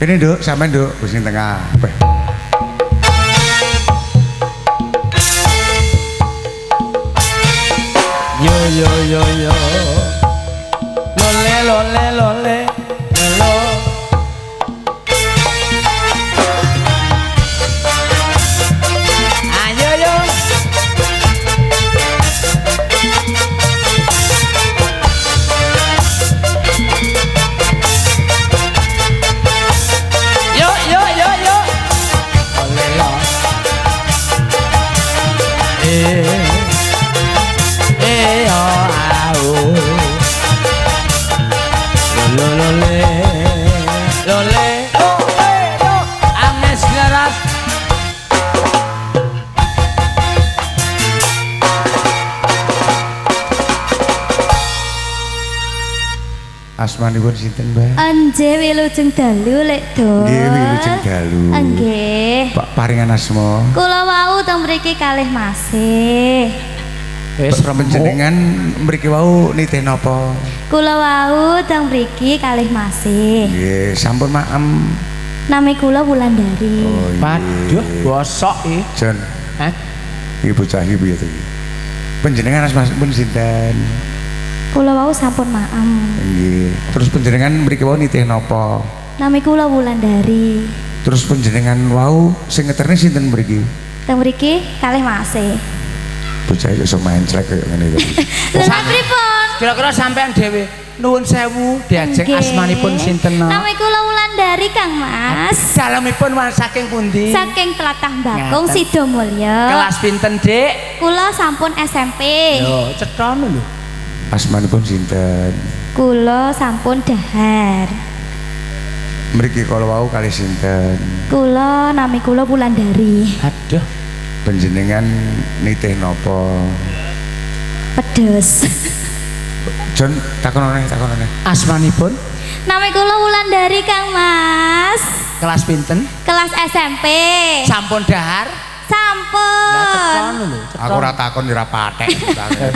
Ini Nduk, sampean Nduk, wis ning tengah. Yo yo yo yo. Lole lole lole. Lo. Ayo yo. Yo yo yo yo. Lole lo. Asmanipun sinten, Mbak? Anje Wilujeng Dalu lek Dul. Nggih, Wilujeng Dalu. Nggih. Pak paringan asma. Kula wau teng mriki kalih masih. Wis Panjenengan mriki wau nitih napa? Kula wau teng mriki kalih masih. Nggih, sampun maem. Nami kula Wulandari. Oh, iya. Waduh, bosok iki. Jon. Hah? Iki bocah iki piye to iki? Panjenengan asmanipun sinten? Kula wau sampun maem. Nggih. Terus panjenengan mriki wau nitih napa? Nami kula Wulandari. Terus panjenengan wau sing ngeterne sinten mriki? Teng mriki kalih masih. Bocah iki iso main celek kaya ngene iki. Lha lha pripun? Kira-kira sampean dhewe nuwun sewu diajeng Nggih. asmanipun sinten? Nami kula Wulandari Kang Mas. Dalemipun saking pundi? Saking Tlatah Bakung Ngaten. Sidomulyo. Kelas pinten, Dik? Kula sampun SMP. Yo, cethono lho. Asmanipun sinten? Kula sampun dahar. Mriki kala wau kalih sinten? Kula nami kula Wulandari. Aduh, Panjenengan nitih napa? Pedes. Jon, takon aneh. asmanipun Nami kula Wulandari Kang Mas. kelas pinten? Kelas SMP. Sampun dahar? Sampun. Lah cethono lho, Aku ora takon ora patek.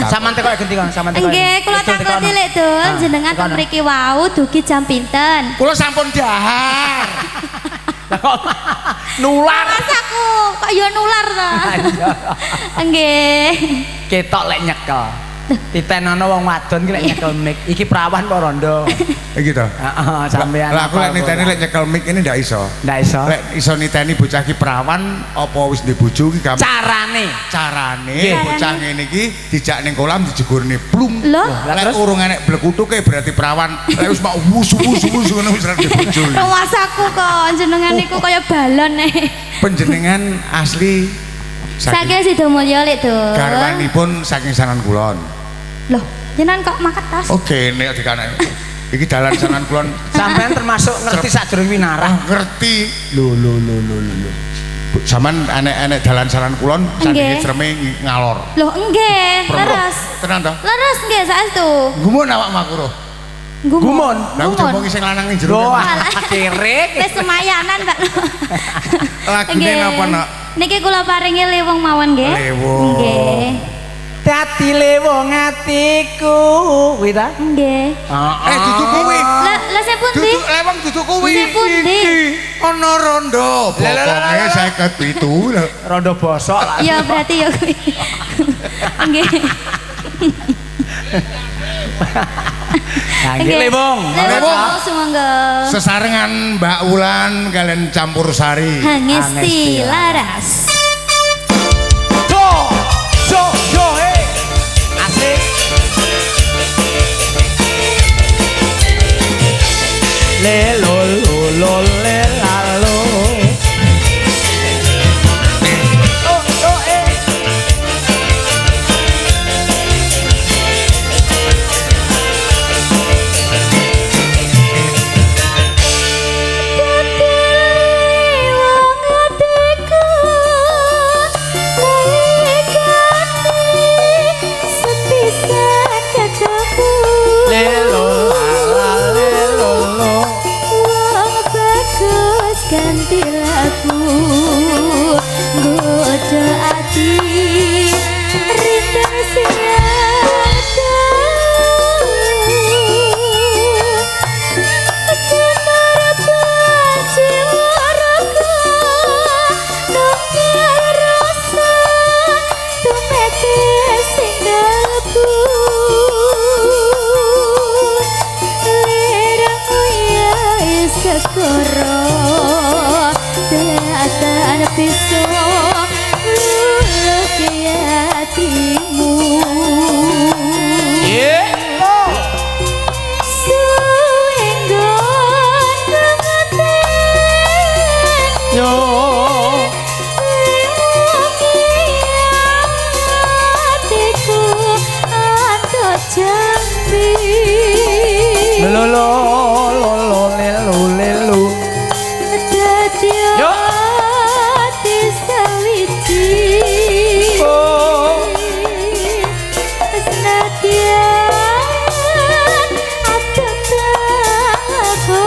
Sampeyan teko genti kon, sampeyan teko. Nggih, kula takoni lek Dul, jenengan teng mriki wau dugi jam pinten? Kula sampun dahar. Nular. Mas aku kok ya nular to. Nggih. Ketok lek nyekel. Titenono wong wadon ki lek nyekel mic. Iki perawan apa rondo? Iki to. Heeh, sampean. Lah aku lek niteni lek nyekel mic ini ndak iso. Ndak iso. Lek iso niteni bocah ki perawan apa wis ndek bojo ki gampang. Carane bocah ngene iki dijak ning kolam dijegurne plum. Lho? Lek urung enek blekutuke berarti perawan. Lek wis mau wus ngono wis ra ndek bojo. Awas aku kok jenengan niku kaya balon Panjenengan asli Saking Sidomulyo lek Dul. garwanipun saking Sanan Kulon. Loh, jenengan kok maket tas? Oke, nek dikanek. Iki dalan Sanan Kulon. Sampean termasuk ngerti sadurunge winarah. Ngerti. Lho. Saman enek-enek dalan Sanan Kulon sandinge Creme ngalor. Loh, nggih, leres. Tenan to? Leres nggih saestu. Gumun awak makruh. Gumun. Lah aku Gumun. diomongin sing lanang ning jero. Lho, Alah. kirik. Wis semayanan, Pak. Lagune Nggih. napa, Nak? Niki kula paringi lewung mawon nggih. Lewung. Nggih. Dadi lewong atiku. Kuwi ta? Nggih. Dudu kuwi. Lah sepundi? Dudu lewang dudu kuwi. Sing pundi? Ana rondo. Pokoke 57 lho. Rondo bosok lah. Ya berarti ya kuwi. Nggih. Nah, nggih lewong. Lewung sumangga. Sesarengan Mbak Wulan kalian campur sari. Hangesti laras. Jo, hey. Asik. Le lo le la lo. Oh, eh. Ganti lagu godo ati rindu siada benar baju segoro datan piso luki hatimu suenggon pengantin yo hatiku atau jambi lo lo lo lo lelu lelu yo hati sawiji oh senadyan aku takoni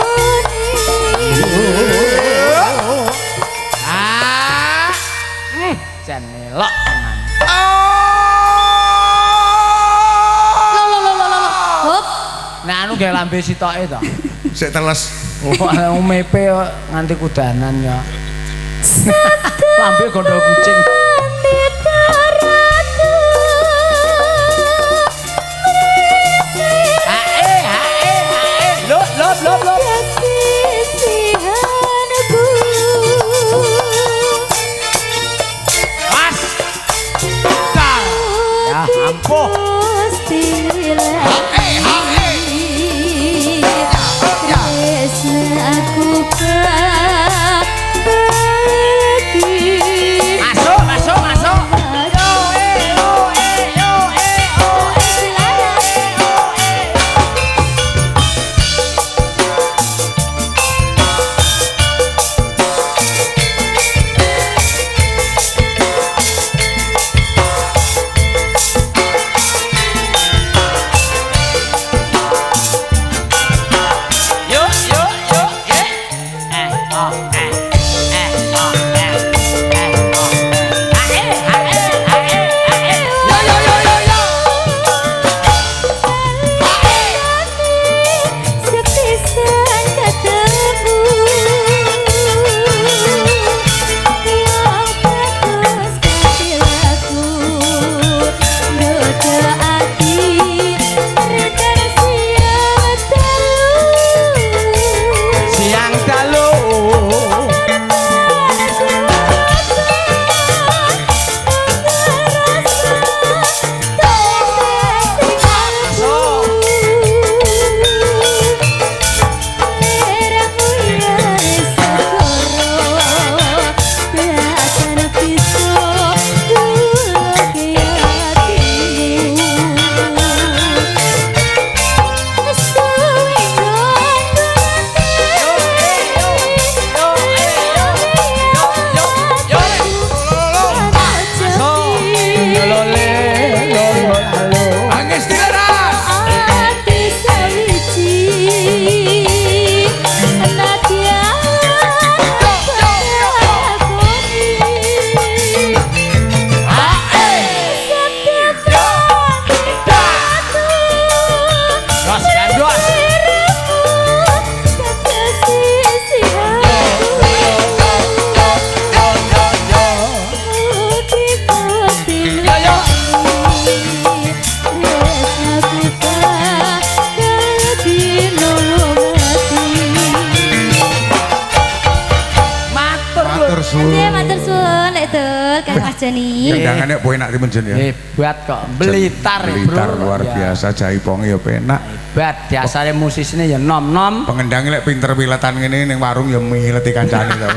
jan melok tenan hop nek anu gawe lambe sitoke to Sik teles. oh mepe nganti kudanan ya lambe gondol kucing lop Mas kal ya ampuh masuk Jani. Kendangane penak timun jen ya. Hebat kok. Blitar, Blitar bro. luar biasa, jaiponge ya penak. Hebat, biasane musisine ya nom-nom. Pengendange lek pinter piletan ngene ning warung ya mileti kancane to.